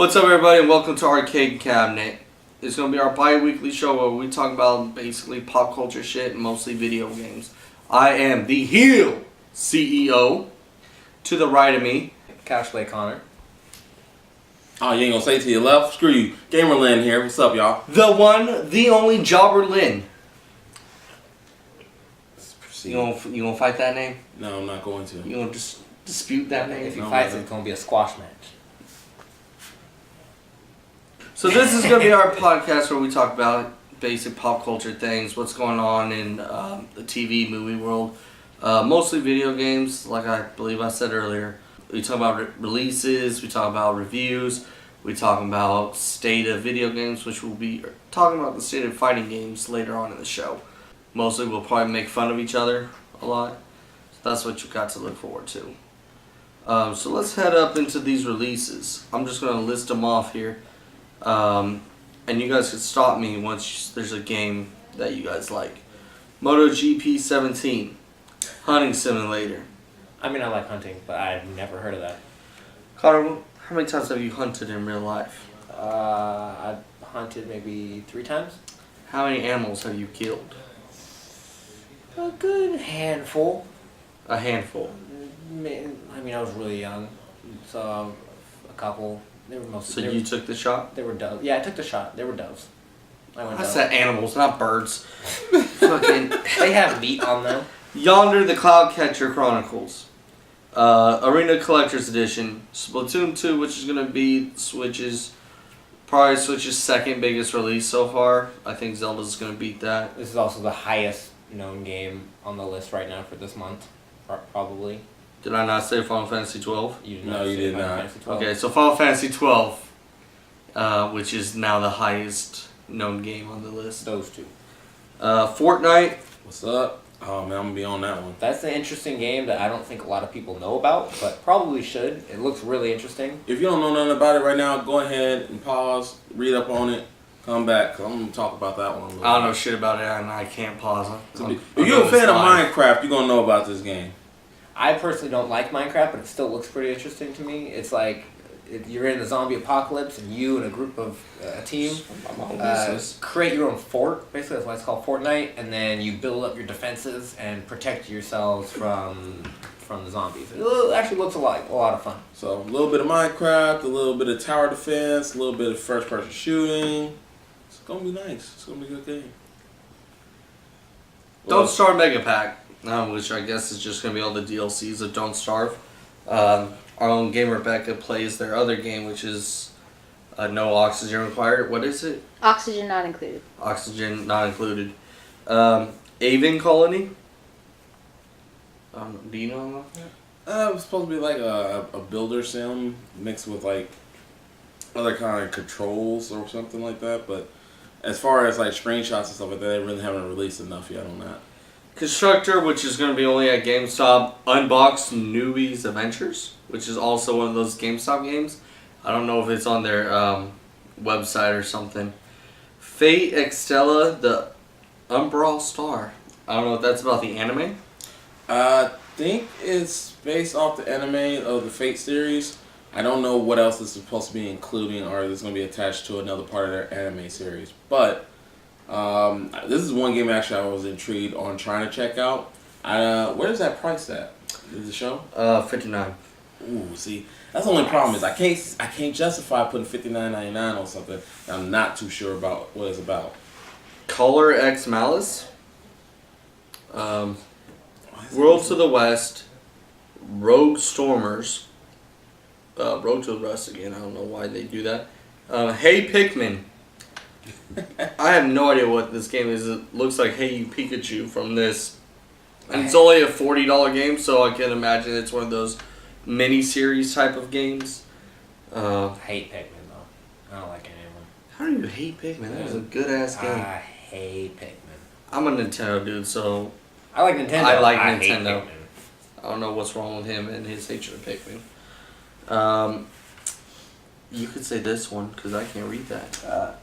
What's up, everybody, and welcome to Arcade Cabinet. It's going to be our bi-weekly show where we talk about basically pop culture shit and mostly video games. I am the heel CEO. To the right of me, Couchplay Konnor. Oh, you ain't gonna say to your left? Screw you. Gamerland here. What's up, y'all? the one, the only Jobber Lynn. Let's proceed. You gonna fight that name? No, I'm not going to. You gonna just dispute that name? If he No, fights, no. it's gonna be a squash match. So this is going to be our podcast where we talk about basic pop culture things, what's going on in the TV, movie world. Mostly video games, like I believe I said earlier. We talk about releases, we talk about reviews, we talk about state of video games, which we'll be talking about the state of fighting games later on in the show. Mostly we'll probably make fun of each other a lot. So that's what you've got to look forward to. So let's head up into these releases. I'm just going to list them off here. And you guys can stop me once there's a game that you guys like. MotoGP 17, Hunting Simulator. I mean, I like hunting, but I've never heard of that. Konnor, how many times have you hunted in real life? I've hunted maybe 3 times. How many animals have you killed? A good handful. A handful. I mean, I was really young, so a couple. They were mostly. So you took the shot? They were doves. Yeah, I took the shot. They were doves. I said animals, not birds. Fucking. They have meat on them. Yonder, the Cloudcatcher Chronicles. Arena Collector's Edition. Splatoon 2, which is going to be probably Switch's second biggest release so far. I think Zelda's going to beat that. This is also the highest known game on the list right now for this month, probably. Did I not say Final Fantasy 12? You No, you say did Final not. Fantasy 12. Okay, so Final Fantasy 12, which is now the highest known game on the list. Those two. Fortnite. What's up? Oh, man, I'm gonna be on that one. That's an interesting game that I don't think a lot of people know about, but probably should. It looks really interesting. If you don't know nothing about it right now, go ahead and pause, read up on it, come back, because I'm gonna talk about that one a little I don't know bit. shit about it, and I can't pause. If you're a fan of Minecraft, you're gonna know about this game. I personally don't like Minecraft, but it still looks pretty interesting to me. It's like you're in the zombie apocalypse, and you and a group of a team create your own fort. Basically, that's why it's called Fortnite. And then you build up your defenses and protect yourselves from the zombies. It actually looks a lot of fun. So, a little bit of Minecraft, a little bit of tower defense, a little bit of first-person shooting. It's gonna be nice. It's gonna be a good game. Don't Starve Mega Pack, which I guess is just going to be all the DLCs of Don't Starve. Our own gamer Becka plays their other game, which is No Oxygen Required. What is it? Oxygen not included. Oxygen not included. Aven Colony. Do you know about that? It was supposed to be like a builder sim mixed with like other kind of controls or something like that. But as far as like screenshots and stuff like that, they really haven't released enough yet on that. Constructor, which is going to be only at GameStop. Unboxed Newbies Adventures, which is also one of those GameStop games. I don't know if it's on their website or something. Fate Extella, the Umbral Star. I don't know if that's about the anime. I think it's based off the anime of the Fate series. I don't know what else it's supposed to be including or it's going to be attached to another part of their anime series. But this is one game actually I was intrigued on trying to check out. Where is that price at? Is the show? $59. Ooh, see, that's the only problem is I can't justify putting $59.99 on something that I'm not too sure about what it's about. Color X Malice. World to the West. Rogue Stormers. Rogue to the West again. I don't know why they do that. Hey Pikmin. I have no idea what this game is. It looks like Hey You Pikachu from this. And it's only a $40 game, so I can imagine it's one of those mini-series type of games. I hate Pikmin, though. I don't like any of them. How do you hate Pikmin? That was a good-ass game. I hate Pikmin. I'm a Nintendo dude, so I like Nintendo. I like hate Nintendo. Pikmin. I don't know what's wrong with him and his hatred of Pikmin. You could say this one, because I can't read that.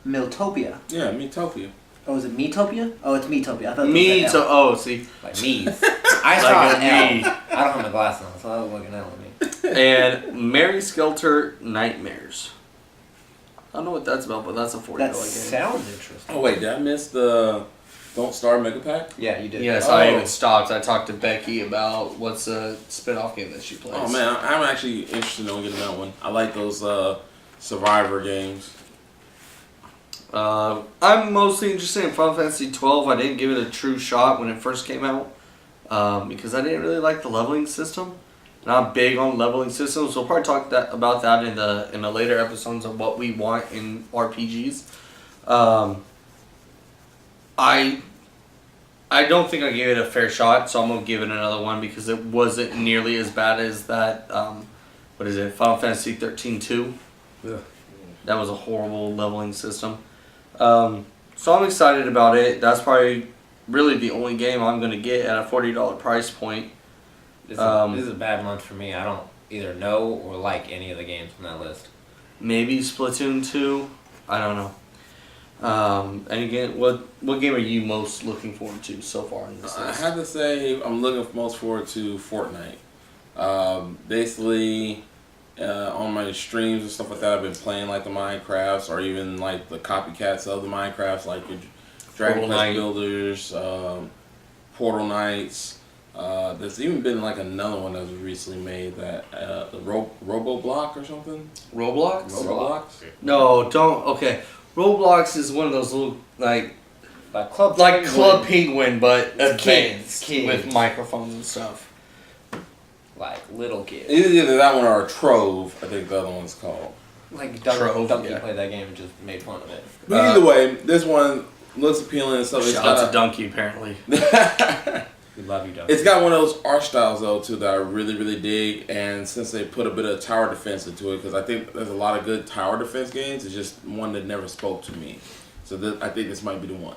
Miltopia. Yeah, Metopia. Oh, is it Metopia? Oh, it's Metopia. I thought Me it was to an L. oh, see. Like me. I saw Like a an L. me. I don't have my glasses on, so I was looking at me. and Mary Skelter Nightmares. I don't know what that's about, but that's a $40 That game. sounds interesting. Oh wait, did I miss the Don't Starve Mega Pack? Yeah, you did. Yes, I even stopped. I talked to Becky about what's a spin-off game that she plays. Oh man, I'm actually interested in getting that one. I like those Survivor games. I'm mostly interested in Final Fantasy 12. I didn't give it a true shot when it first came out because I didn't really like the leveling system. Not big on leveling systems. We'll probably talk about that in the later episodes of what we want in RPGs. I don't think I gave it a fair shot, so I'm gonna give it another one because it wasn't nearly as bad as that. What is it? Final Fantasy 13-2. Yeah. That was a horrible leveling system. So I'm excited about it. That's probably really the only game I'm gonna get at a $40 price point. This is a bad month for me. I don't either know or like any of the games on that list. Maybe Splatoon 2. I don't know. And again, what game are you most looking forward to so far in this I list? have to say I'm looking most forward to Fortnite. Basically, on my streams and stuff like that, I've been playing like the Minecrafts or even like the copycats of the Minecrafts, like your Dragon Quest Builders, Portal Knights. There's even been like another one that was recently made that the Roboblock or something. Roblox? Roblox? No, don't. Okay, Roblox is one of those little like Club Penguin, but advanced kids. with microphones and stuff. Like little kids. Either that one or Trove, I think the other one's called. Like Trove, Donkey yeah. played that game and just made fun of it. But either way, this one looks appealing and stuff. Shout out to Donkey, apparently. We love you, Donkey. It's got one of those art styles though too that I really really dig, and since they put a bit of tower defense into it, because I think there's a lot of good tower defense games, it's just one that never spoke to me. So I think this might be the one.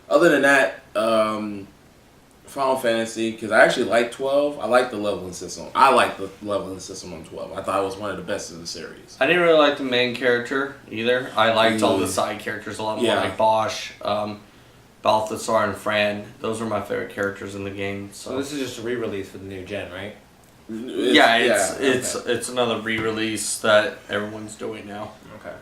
Other than that, Final Fantasy, because I actually like 12. I like the leveling system. I like the leveling system on 12. I thought it was one of the best in the series. I didn't really like the main character either. I liked all the side characters a lot more, Yeah. like Bosch, Balthasar, and Fran. Those were my favorite characters in the game. So this is just a re-release for the new gen, right? It's another re-release that everyone's doing now. Okay.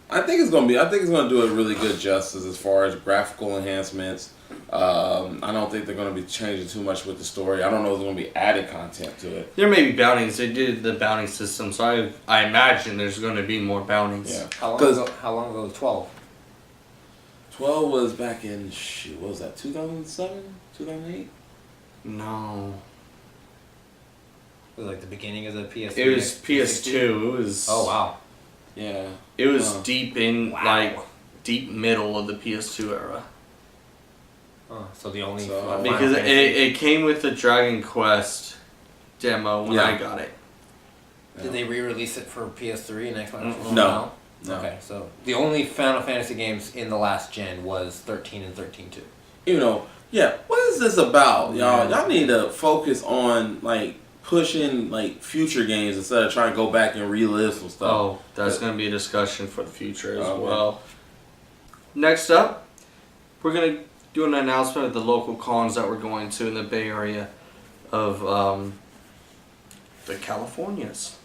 I think it's gonna do a really good justice as far as graphical enhancements. I don't think they're gonna be changing too much with the story. I don't know if there's gonna be added content to it. There may be bounties. They did the bounty system, so I imagine there's going to be more bounties. Yeah. How long ago was 12? 12 was back in what was that? 2007, 2008. No, Was it like the beginning of the PS3? it was PS2. It was. Oh wow. Yeah. It was deep in Wow. deep middle of the PS2 era. So the only Because it came with the Dragon Quest demo when I got it. Did they re-release it for PS3 and Xbox? No. Okay, so the only Final Fantasy games in the last gen was 13 and 13-2. What is this about, y'all? Y'all need to focus on like pushing like future games instead of trying to go back and relive some stuff. Oh, that's going to be a discussion for the future as well. Next up, we're going to do an announcement of the local cons that we're going to in the Bay Area of the Californias.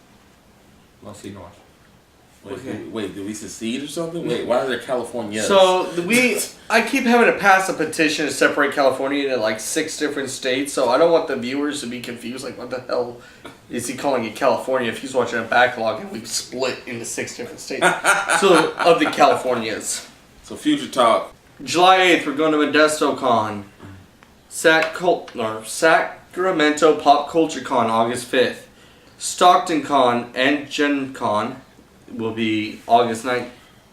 Mostly North. Wait, did we secede or something? Wait, why are there California? So I keep having to pass a petition to separate California into like 6 different states. So I don't want the viewers to be confused. Like, what the hell is he calling it California if he's watching a backlog and we've split into 6 different states? So of the Californias. So future talk. July 8th, we're going to Modesto Con. Sacramento Pop Culture Con, August 5th. Stockton Con and Gen Con will be August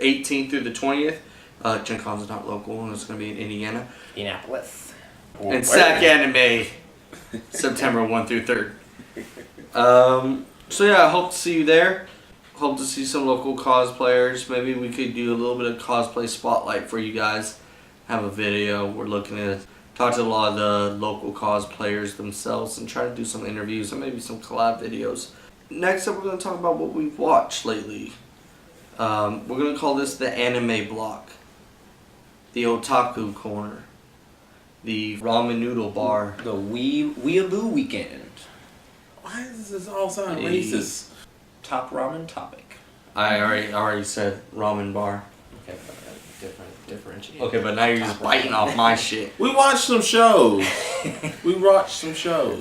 18th through the 20th. Gen Con's not local, and it's going to be in Indiana. Indianapolis. And SAC Anime, September 1 through 3rd. So yeah, I hope to see you there. Hope to see some local cosplayers. Maybe we could do a little bit of cosplay spotlight for you guys. Have a video. We're looking to talk to a lot of the local cosplayers themselves and try to do some interviews and maybe some collab videos. Next up, we're going to talk about what we've watched lately. We're going to call this the anime block, the otaku corner, the ramen noodle bar. The Weeaboo Weekend. Why does this all sound Hey. racist? Top ramen topic. I already said ramen bar. Okay, differentiate. Okay, but now you're just biting off my shit. We watched some shows.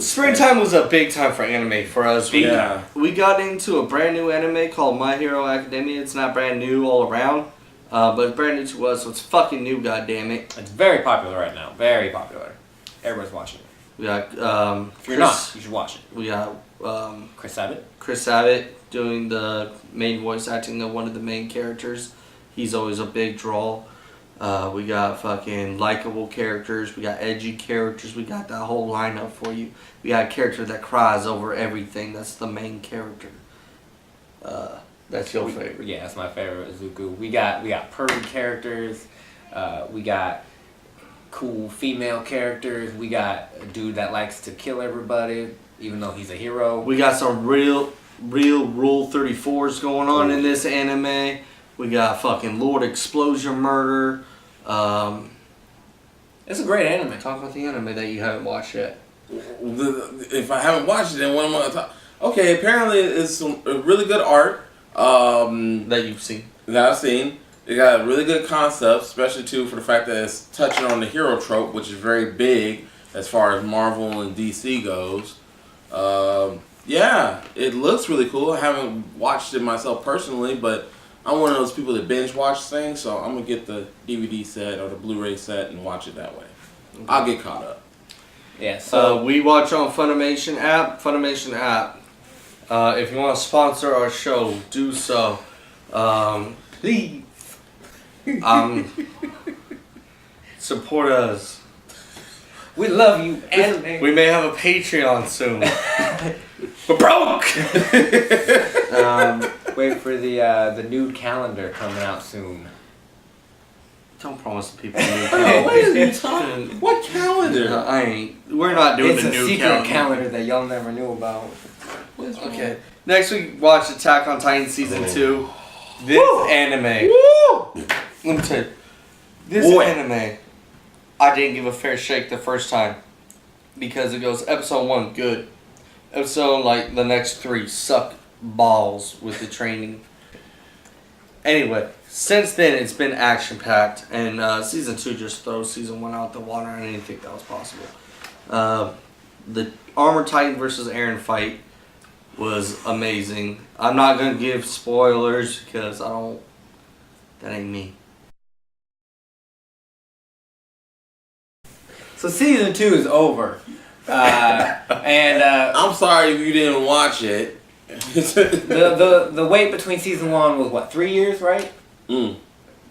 Springtime was a big time for anime for us. Yeah. We got into a brand new anime called My Hero Academia. It's not brand new all around, but it's brand new to us, so it's fucking new, goddammit. It's very popular right now. Very popular. Everybody's watching it. We got If you're not, you should watch it. we got Chris Sabat. Chris Sabat doing the main voice acting of one of the main characters. He's always a big draw. We got fucking likable characters. We got edgy characters. We got that whole lineup for you. We got a character that cries over everything. That's the main character. That's your favorite. Yeah, that's my favorite, Zuko. We got pervy characters. We got cool female characters. We got a dude that likes to kill everybody, even though he's a hero. We got some real Rule 34s going on in this anime. We got fucking Lord Explosion Murder. It's a great anime. Talk about the anime that you haven't watched yet. If I haven't watched it, then what am I going to talk? Okay, apparently it's some really good art That you've seen. that I've seen. It got a really good concept, especially too for the fact that it's touching on the hero trope, which is very big as far as Marvel and DC goes. Yeah, it looks really cool. I haven't watched it myself personally, but I'm one of those people that binge watch things, so I'm gonna get the DVD set or the Blu-ray set and watch it that way. I'll get caught up. Yeah, so We watch on Funimation app. If you want to sponsor our show, do so. please. Support us. We love you, anime. We may have a Patreon soon. We're broke. Wait for the nude calendar coming out soon. Don't promise the people a new What calendar. are you talking? What calendar? I ain't. We're not doing It's the a new secret calendar that y'all never knew about. Okay. Next we watch Attack on Titan season 2. This anime. Woo! Let me tell you. This Boy. anime, I didn't give a fair shake the first time. Because it goes episode 1, good. Episode, like, the next 3, suck balls with the training. Anyway, since then it's been action-packed. And season 2 just throws season 1 out the water. I didn't think that was possible. The Armor Titan versus Eren fight was amazing. I'm not going to give spoilers because I don't... That ain't me. So season 2 is over, and I'm sorry if you didn't watch it. the wait between season 1 was what, 3 years, right? Mm.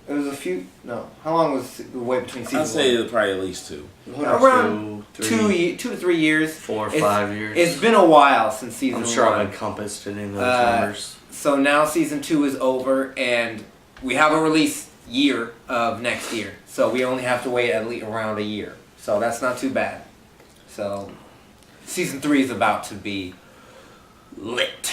It was a few. No, how long was the wait between season? I'd say probably at least 2. Around 2, 2 to 3 years. 4 or It's- 5 years. It's been a while since season I'm sure 1. I've encompassed it in those numbers. So now season 2 is over, and we have a release year of next year. So we only have to wait at least around a year. So that's not too bad. So season 3 is about to be lit.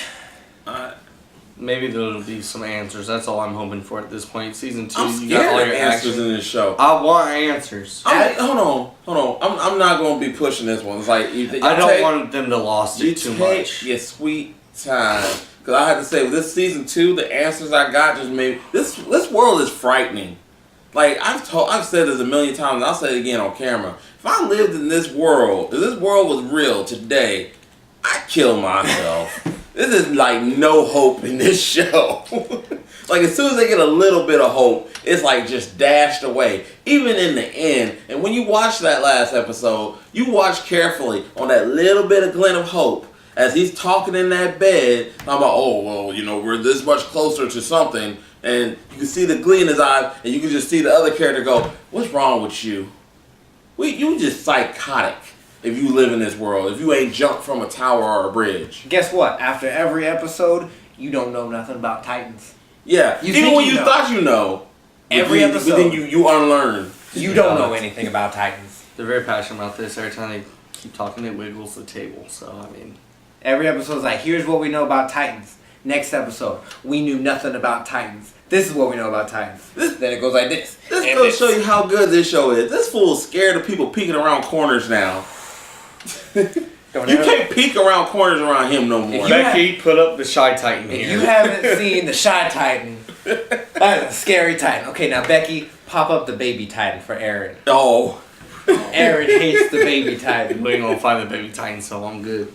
Maybe there'll be some answers. That's all I'm hoping for at this point. Season 2, I'm you got all scared of your answers action. in this show. I want answers. Hold on. I'm not going to be pushing this one. It's like I don't want them to lost you it too take much. your sweet time. Because I have to say, with this season 2, the answers I got just made... This world is frightening. Like, I've said this a million times, and I'll say it again on camera. If I lived in this world, if this world was real today, I'd kill myself. This is like no hope in this show. Like, as soon as they get a little bit of hope, it's like just dashed away. Even in the end. And when you watch that last episode, you watch carefully on that little bit of glint of hope as he's talking in that bed. I'm like, oh, well, you know, we're this much closer to something. And you can see the glee in his eyes, and you can just see the other character go, what's wrong with you? You just psychotic if you live in this world, if you ain't jumped from a tower or a bridge. Guess what? After every episode, you don't know nothing about Titans. Yeah, You even think when you you know. thought you know, Every but episode. then you unlearn. You don't know anything about Titans. They're very passionate about this. Every time they keep talking, it wiggles the table. So, I mean... Every episode's like, here's what we know about Titans. Next episode, we knew nothing about Titans. This is what we know about Titans. Then it goes like this. This and goes this. to show you how good this show is. This fool's scared of people peeking around corners now. You can't peek around corners around him no more. Becky, put up the Shy Titan If here. you haven't seen the Shy Titan, that's a scary Titan. Okay, now Becky, pop up the Baby Titan for Aaron. Oh. Aaron hates the Baby Titan. We ain't gonna find the Baby Titan, so I'm good.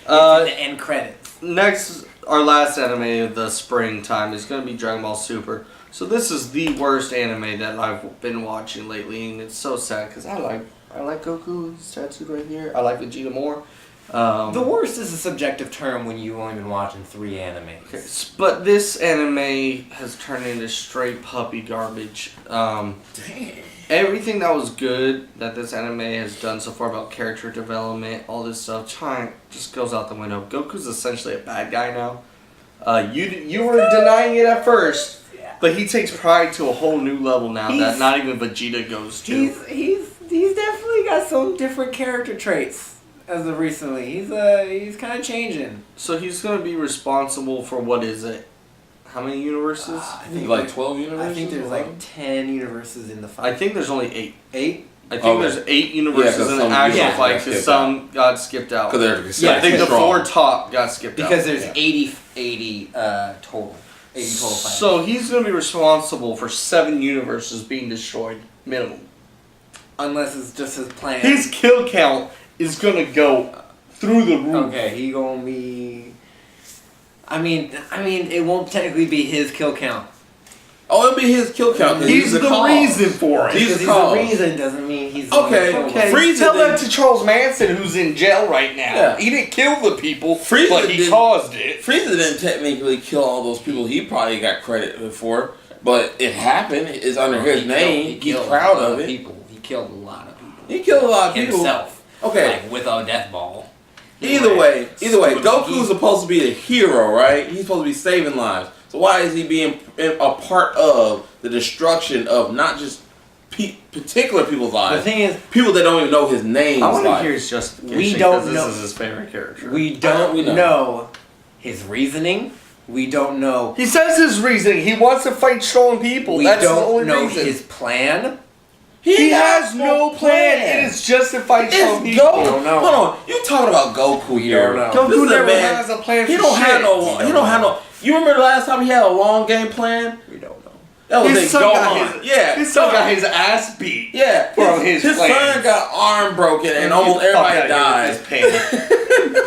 The end credits. Next, our last anime of the springtime is gonna be Dragon Ball Super. So this is the worst anime that I've been watching lately, and it's so sad because I like Goku. He's tattooed right here. I like Vegeta more. The worst is a subjective term when you've only been watching 3 animes. Okay, but this anime has turned into straight puppy garbage. Damn. Everything that was good that this anime has done so far about character development, all this stuff, just goes out the window. Goku's essentially a bad guy now. You were denying it at first, but he takes pride to a whole new level now that not even Vegeta goes to. He's definitely got some different character traits as of recently. He's kind of changing. So he's gonna be responsible for what is it? How many universes? I think like 12 universes. I think there's like 10 universes in the fight. I think there's only 8. 8? I think there's 8 universes in the actual fight because some got skipped out. I think the 4 top got skipped out. Because there's 80 total. 80 total fights. So he's going to be responsible for 7 universes being destroyed, minimum. Unless it's just his plan. His kill count is going to go through the roof. Okay, he gonna be... I mean, it won't technically be his kill count. Oh, it'll be his kill count. He's the reason for it. He's the reason doesn't mean he's the Okay. Frieza tell that to Charles Manson, who's in jail right now. Yeah. He didn't kill the people, Frieza but he caused it. Frieza didn't technically kill all those people he probably got credit for, but it happened. It's under his name. He's proud of it. People. He killed a lot of people. He killed a lot of people. Himself. Okay. Like, with a death ball. Either way, Goku's supposed to be a hero, right? He's supposed to be saving lives. So why is he being a part of the destruction of not just particular people's lives? The thing is, people that don't even know his name. I want to hear his justification. We don't this know. Is his favorite character. We don't know his reasoning. We don't know. He says his reasoning. He wants to fight strong people. We That's don't his only know reason. his plan. He has no plan. It is just to fight strong It's people. Goku. don't know. Hold on, you talking about Goku here? don't know. Goku This is a never man- has a plan. He for don't shit. have no. He don't have no. You remember the last time he had a long game plan? We don't know. That was His in son got Gohan. his, Yeah, his son got his ass beat. Yeah, from his son plans. got arm broken and almost everybody died.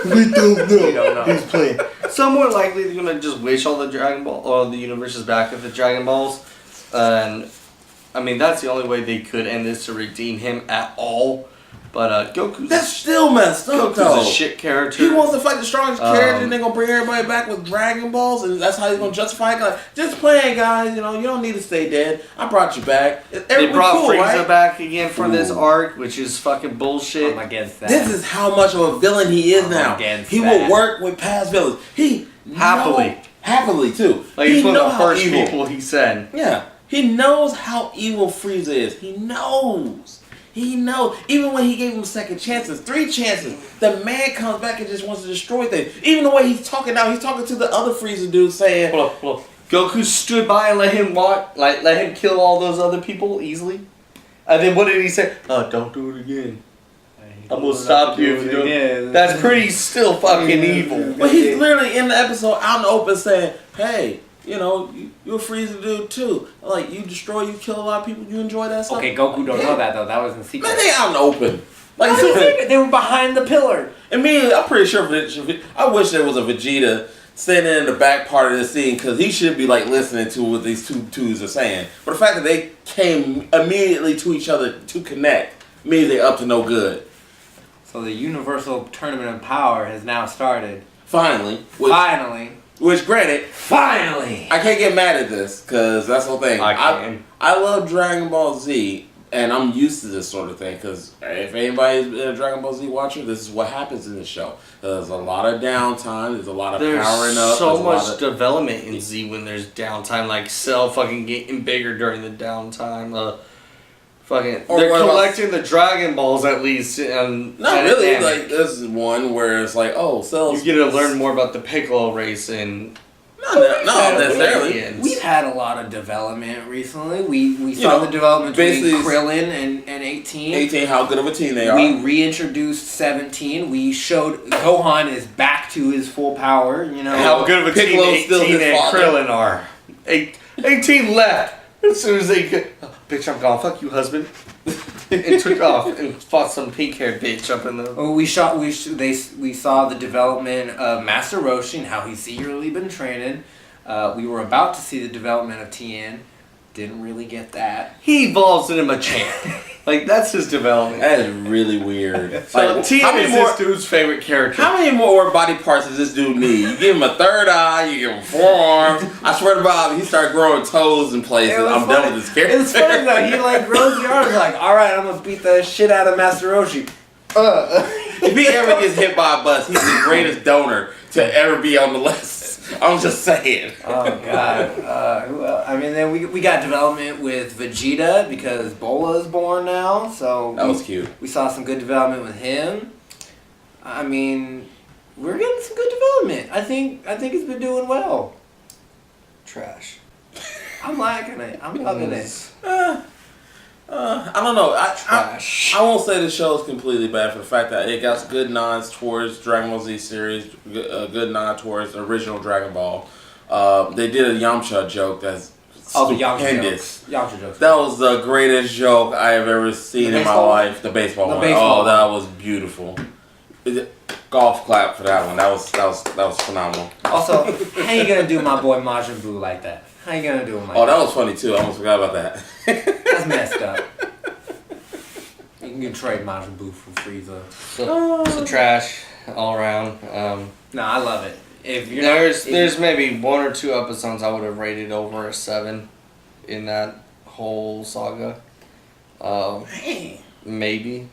We don't know. We don't know. His plan. So more likely they're gonna just wish all the Dragon Ball or the universes back at the Dragon Balls, and I mean that's the only way they could end this to redeem him at all. But Goku's That's still messed up, Goku's though. a shit character. He wants to fight the strongest character, and they're gonna bring everybody back with Dragon Balls, and that's how he's gonna justify it. Like, just playing, guys. You know, you don't need to stay dead. I brought you back. They brought cool, Frieza right? back again for this arc, which is fucking bullshit. I'm against that. This is how much of a villain he is now. against He that. will work with past villains. He Happily. happily too. Like he he's one of knows the how first evil. people he said. Yeah, he knows how evil Frieza is. He knows. He knows. Even when he gave him second chances, 3 chances, the man comes back and just wants to destroy things. Even the way he's talking now, he's talking to the other Frieza dude saying, Hold on. Goku stood by and let him let him kill all those other people easily. And then what did he say? Oh, don't do it again. I'm gonna stop you if you do. That's pretty still fucking evil. But he's literally in the episode out in the open saying, hey, you know, you're a Frieza dude too. Like, you destroy, you kill a lot of people, you enjoy that stuff. Okay, Goku don't know that though. That was in secret. Man, they out in the open. Like, How do you think they were behind the pillar? immediately, I'm pretty sure, I wish there was a Vegeta standing in the back part of the scene, because he should be, like, listening to what these two twos are saying. But the fact that they came immediately to each other to connect means they're up to no good. So the Universal Tournament of Power has now started. Finally. Which, granted, Finally! I can't get mad at this, because that's the whole thing. I can. I love Dragon Ball Z, and I'm used to this sort of thing, because if anybody's been a Dragon Ball Z watcher, this is what happens in this show. There's a lot of downtime, there's a lot of powering up. So there's a lot much development in Z when there's downtime, like Cell fucking getting bigger during the downtime. They're collecting the Dragon Balls at least. Not really. Like, this is one where it's like, oh, Cell's... You get to learn more about the Piccolo race and... Not necessarily. We've had a lot of development recently. We saw the development between Krillin and 18. 18, how good of a team they are. We reintroduced 17. We showed Gohan is back to his full power. You know how good of a team Piccolo's still 18 his and father. Krillin are. 18 left as soon as they get. Oh, bitch, I'm gone. Fuck you, husband. And took off and fought some pink-haired bitch up in the. Oh, we saw the development of Master Roshi and how he's secretly been training. We were about to see the development of Tien. Didn't really get that. He evolves into Machamp. Like, that's his development. That is really weird. So, Tien is this dude's favorite character. How many more body parts does this dude need? You give him a third eye, you give him 4 arms. I swear to God, he started growing toes in places. I'm done with this character. It's funny though. He like grows the arms like, all right, I'm gonna beat the shit out of Master Roshi. If he ever gets hit by a bus, he's the greatest donor to ever be on the list. I'm just saying. Oh God. Who else? I mean, then we got development with Vegeta because Bola is born now, so That was cute. we saw some good development with him. I mean, we're getting some good development. I think it's been doing well. Trash. I'm liking it. I'm loving it. I don't know. Trash. I won't say the show is completely bad for the fact that it got good nods towards Dragon Ball Z series, a good nod towards the original Dragon Ball. They did a Yamcha joke that's Oh, the Yamcha stupendous. jokes. Yamcha jokes. That was the greatest joke I have ever seen in my baseball one? life. The baseball The one. baseball Oh, that was beautiful. Golf clap for that one. That was phenomenal. Also, how you gonna do my boy Majin Buu like that? How you gonna do him like Oh, that? that was funny too. I almost forgot about that. That's messed up. You can trade Majin Buu for Frieza. So trash all around. No, I love it. If you're There's maybe 1 or 2 episodes I would have rated over a 7 in that whole saga. Maybe.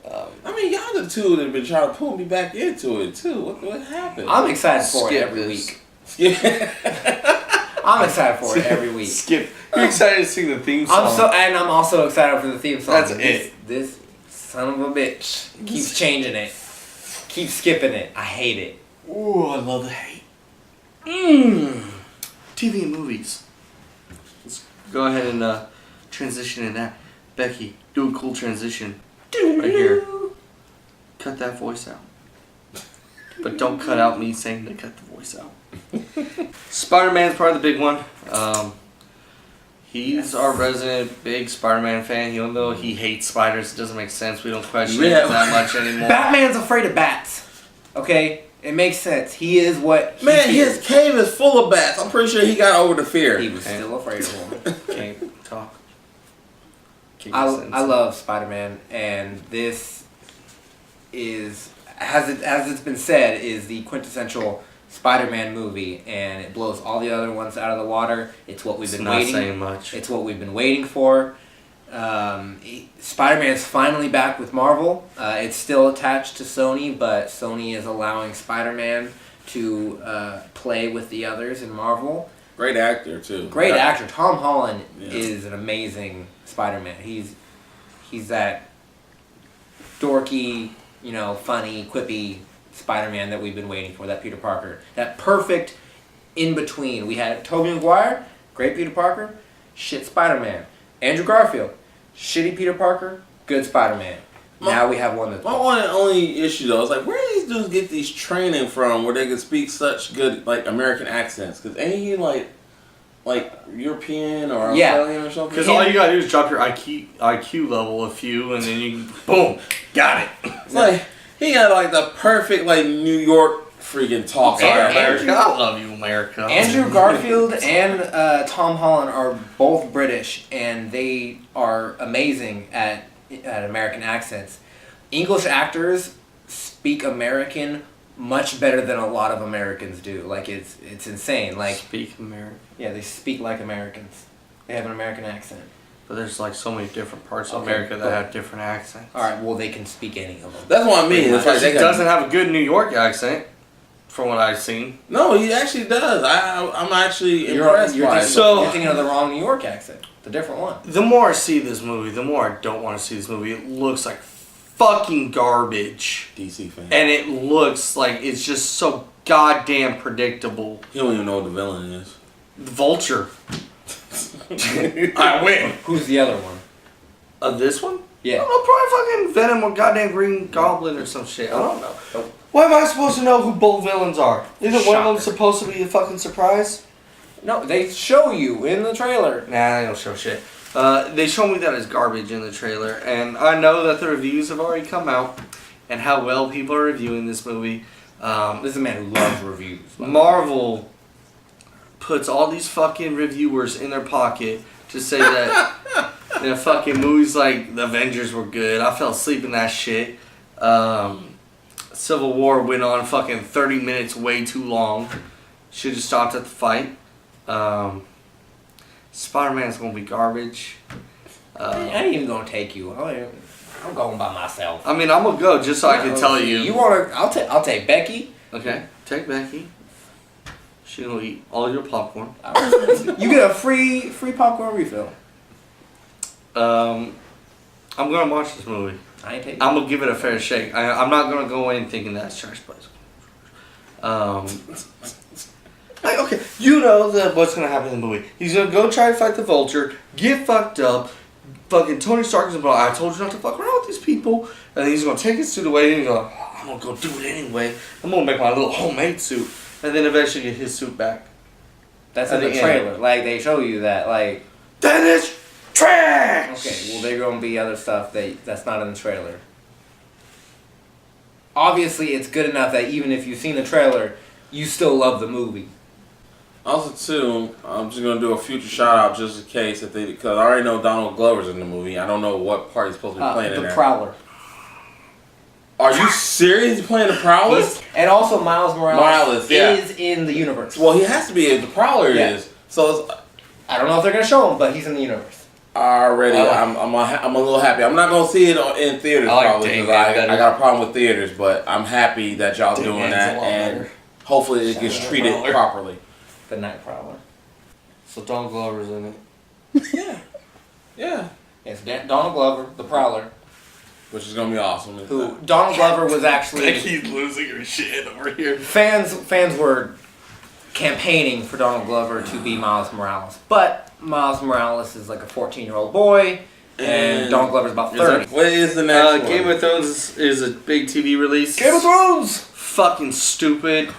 I mean, y'all the two that have been trying to pull me back into it too. What happened? I'm excited for it Skip every this. week. Yeah. I'm excited for it every week. Skip. You're excited to sing the theme song. I'm also excited for the theme song. That's but it. This son of a bitch keeps changing it. Keeps skipping it. I hate it. Ooh, I love the hate. TV and movies. Let's go ahead and transition in that. Becky, do a cool transition. Right here. Cut that voice out. But don't cut out me saying to cut the voice out. Spider-Man's probably the big one. He's our resident big Spider-Man fan. Even though he hates spiders, it doesn't make sense. We don't question it that much anymore. Batman's afraid of bats. Okay? It makes sense. He is what he Man, fears. his cave is full of bats. I'm pretty sure he got over the fear. He was still afraid of them. Can't talk. I love Spider-Man, and this is, as it's been said, is the quintessential Spider-Man movie, and it blows all the other ones out of the water. It's what we've been waiting. Not saying much. It's what we've been waiting for. Spider-Man's finally back with Marvel. It's still attached to Sony, but Sony is allowing Spider-Man to play with the others in Marvel. Great actor too. Great actor. Tom Holland is an amazing Spider-Man. He's that dorky, funny, quippy Spider-Man that we've been waiting for. That Peter Parker. That perfect in between. We had Tobey Maguire, great Peter Parker, shit Spider-Man. Andrew Garfield, shitty Peter Parker, good Spider-Man. Now we have one that's... My one and only issue though is like, where do these dudes get these training from where they can speak such good like American accents? Because ain't he like European or Australian or something? Because all you gotta do is drop your IQ level a few, and then you boom, got it. It's like he got like the perfect like New York freaking talk. America, I love you, America. Andrew Garfield and Tom Holland are both British, and they are amazing at American accents. English actors speak American much better than a lot of Americans do. Like it's insane. Like Speak American. yeah, they speak like Americans. They have an American accent. But there's like so many different parts of Okay, America that cool. have different accents. All right, well they can speak any of them. That's what I mean. It's like He doesn't have a good New York accent, from what I've seen. No, he actually does. I'm actually impressed by it. You're thinking of the wrong New York accent. The different one. The more I see this movie, the more I don't want to see this movie. It looks like fucking garbage. DC fan. And it looks like it's just so goddamn predictable. You don't even know what the villain is. The Vulture. I win. Who's the other one? This one? Yeah. I don't know, probably fucking Venom or goddamn Green Goblin or some shit. I don't know. Nope. Why am I supposed to know who both villains are? Isn't one of them Shocker. supposed to be a fucking surprise? No, they show you in the trailer. Nah, they don't show shit. They show me that as garbage in the trailer, and I know that the reviews have already come out, and how well people are reviewing this movie. This is a man who loves reviews. Marvel puts all these fucking reviewers in their pocket to say that the fucking movies like The Avengers were good. I fell asleep in that shit. Civil War went on fucking 30 minutes way too long. Should have stopped at the fight. Spider-Man's gonna be garbage. I ain't even gonna take you. I'm going by myself. I mean, I'm gonna go just so I can tell you. You wanna? I'll take Becky. Okay, take Becky. She gonna eat all your popcorn. You get a free popcorn refill. I'm gonna watch this movie. I ain't taking. I'm gonna give it a fair shake. I'm not gonna go in thinking that's trash place. Like, okay, you know that what's gonna happen in the movie. He's gonna go try to fight the Vulture, get fucked up. Fucking Tony Stark is about, I told you not to fuck around with these people. And he's gonna take his suit away and he's gonna, I'm gonna go do it anyway. I'm gonna make my little homemade suit. And then eventually get his suit back. That's At in the the trailer. end. Like they show you that. Like. That is trash! Okay, well, there's gonna be other stuff that's not in the trailer. Obviously, it's good enough that even if you've seen the trailer, you still love the movie. Also, too, I'm just gonna do a future shout out just in case because I already know Donald Glover's in the movie. I don't know what part he's supposed to be playing in The there. Prowler. Are you serious? He's playing the Prowler? And also, Miles Morales yeah. is in the universe. Well, he has to be if the Prowler Yeah. is. So it's I don't know if they're gonna show him, but he's in the universe. already. I'm a little happy. I'm not gonna see it in theaters I like probably Dang because Man I got a problem with theaters. But I'm happy that y'all Dang doing Man's that a lot and better. hopefully it gets Shout out treated Prowler. properly. The Night Prowler. So Donald Glover's in it. Yeah. Yeah. It's Donald Glover, the Prowler. Which is gonna be awesome. Who Donald Glover was actually Becky's losing her shit over here. fans were campaigning for Donald Glover to be Miles Morales, but Miles Morales is like a 14-year-old boy, and Donald Glover's about 30. What is the next one? Game of Thrones is a big TV release. Game of Thrones. Fucking stupid.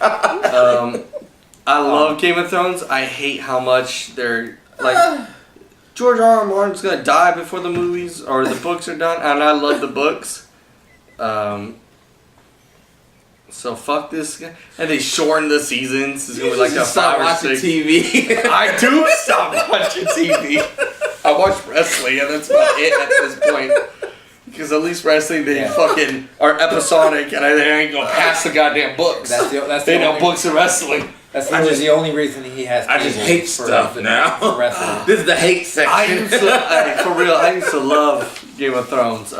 I love Game of Thrones. I hate how much they're like. George R.R. Martin's gonna die before the movies or the books are done, and I love the books. So fuck this guy. And they shorten the seasons. It's gonna be like a Stop 5 or watching 6. TV. I do stop watching TV. I watch wrestling, and that's about it at this point. Because at least wrestling, they fucking are episodic, and they ain't gonna pass the goddamn books. They know books of wrestling. That's the only reason he has. I just cable hate for stuff the- now. for wrestling. This is the hate section. I used to, for real, I used to love Game of Thrones.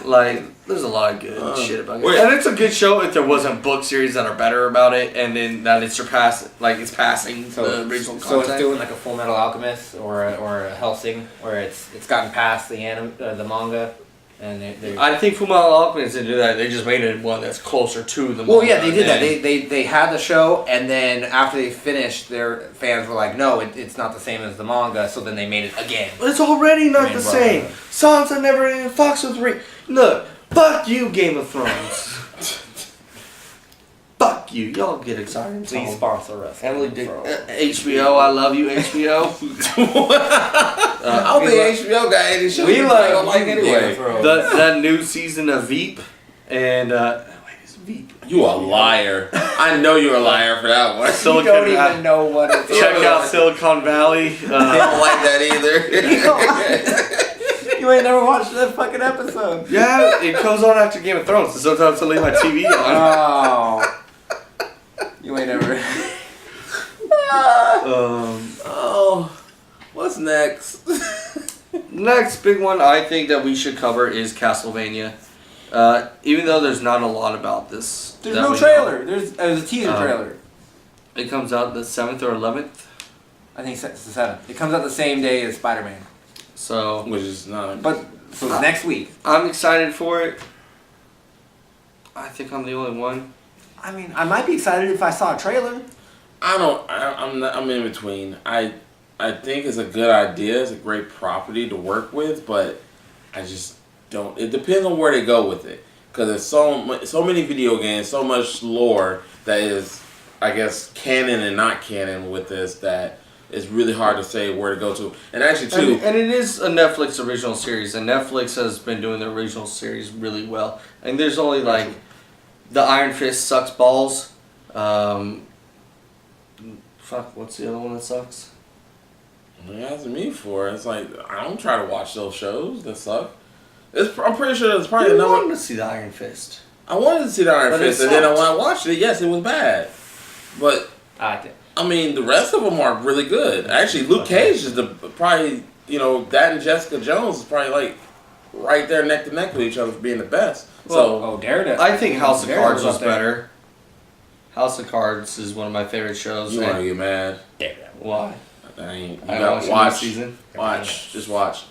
Like, there's a lot of good shit about it. And it's a good show if there wasn't book series that are better about it, and then that it surpassed, like, it's passing the original So content. it's doing like a Full Metal Alchemist or a Hellsing, where it's gotten past the the manga, and they're I think Fullmetal Alchemist didn't do that. They just made it one that's closer to the well, manga. yeah, they did that. And They had the show, and then after they finished, their fans were like, "No, it's not the same as the manga." So then they made it again. it's already not the Main same. brother. Sansa never even fucks with Ring. Look, fuck you, Game of Thrones. Fuck you. Y'all get excited. Please sponsor us. Emily Dick. HBO, I love you, HBO. I don't think HBO got any shows We I like don't like anyway. That new season of Veep and wait, it's Veep. You a liar. I know you're a liar for that one. You Silicon don't Valley. even know what it's. Check out Silicon Valley. I don't like that either. You ain't never watched that fucking episode. Yeah, it comes on after Game of Thrones, so sometimes I leave my TV on. Oh. You ain't never. Oh, what's next? Next big one I think that we should cover is Castlevania. Even though there's not a lot about this. There's that no we trailer. know. There's a teaser trailer. It comes out the 7th or 11th. I think it's the 7th. It comes out the same day as Spider-Man. So Which is not. But so it's next week. I'm excited for it. I think I'm the only one. I mean, I might be excited if I saw a trailer. I'm in between. I think it's a good idea. It's a great property to work with, but I just don't. It depends on where they go with it, because there's so many video games, so much lore that is, I guess, canon and not canon with this, that it's really hard to say where to go to. And actually, too, and it is a Netflix original series, and Netflix has been doing the original series really well. And there's only like the Iron Fist sucks balls. Fuck, what's the other one that sucks? You're asking me for it. It's like, I don't try to watch those shows that suck. I'm pretty sure it's probably You another. wanted to see the Iron Fist. I wanted to see the Iron But Fist, it and then when sucked. I watched it, yes, it was bad. But I liked it. I mean, the rest of them are really good. Actually, Luke Cage is probably, that and Jessica Jones is probably like right there neck to neck with each other for being the best. Oh, Daredevil. I think House of Daredevil Cards was up there. better. House of Cards is one of my favorite shows. You want to get mad? Daredevil. Why? You I gotta watched watch. the season. Watch. Just watch.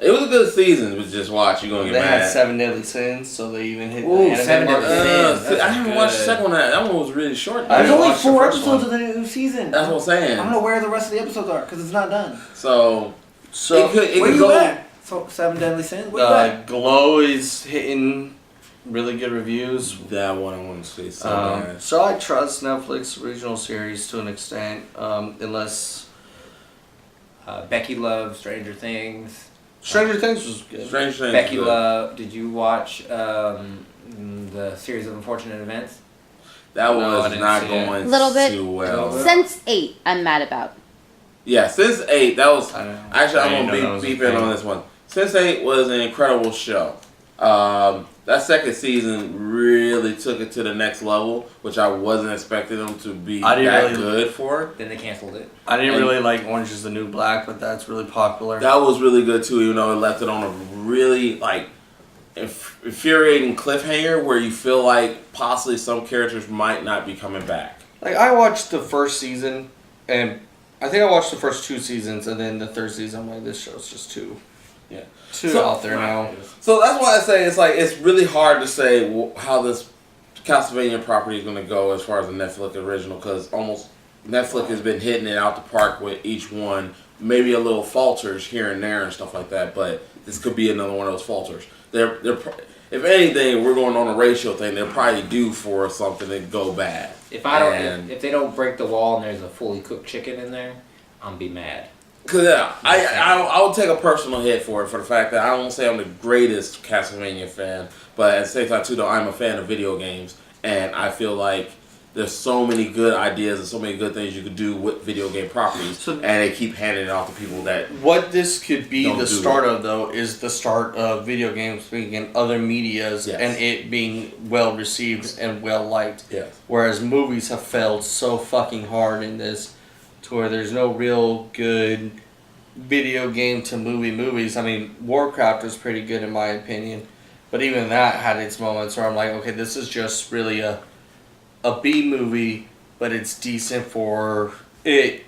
It was a good season, but just watch. You're gonna They get had mad. 7 Deadly Sins, so they even hit Ooh, the anime 7 mark. Deadly Sins. I haven't That's watched the good. second one. That one was really short. I There's didn't only watch the 4 first episodes one. of the new season. That's what I'm saying. I don't know where the rest of the episodes are because it's not done. So So it could Where you go. at? So, 7 Deadly Sins? Where you at? Glow is hitting really good reviews. That one I want to see so bad. So I trust Netflix original series to an extent, unless Becky loves Stranger Things. Stranger Things was good. Strange Things. Becky good. Love. Did you watch the series of unfortunate events? That No, I was didn't not see it. going Little bit. too well. Since- Sense8, I'm mad about. Yeah, since 8, that was I don't know. actually I I'm didn't gonna know that was a beep in thing. on this one. Since 8 was an incredible show. That second season really took it to the next level, which I wasn't expecting them to be I didn't that really- good for. Then they canceled it. I didn't And- really like Orange is the New Black, but that's really popular. That was really good too, even though it left it on a really infuriating cliffhanger where you feel like possibly some characters might not be coming back. Like, I watched the first season, and I think I watched the first 2 seasons, and then the third season, I'm like, this show's just too out there now. So that's why I say it's really hard to say how this Castlevania property is going to go as far as the Netflix original, because almost Netflix has been hitting it out the park with each one. Maybe a little falters here and there and stuff like that, but this could be another one of those falters. They're if anything, we're going on a ratio thing. They're probably due for something to go bad. If I don't, if they don't break the wall and there's a fully cooked chicken in there, I'm be mad. Cause I would take a personal hit for it, for the fact that I don't say I'm the greatest Castlevania fan, but at the same time too, though, I'm a fan of video games, and I feel like there's so many good ideas and so many good things you could do with video game properties, So- and they keep handing it off to people that What this could be Don't the do start of, though, is the start of video games being in other medias Yes. and it being well received and well liked. Yes. Whereas movies have failed so fucking hard in this, to where there's no real good video game to movies. I mean, Warcraft was pretty good in my opinion, but even that had its moments where I'm like, okay, this is just really a B movie, but it's decent for it.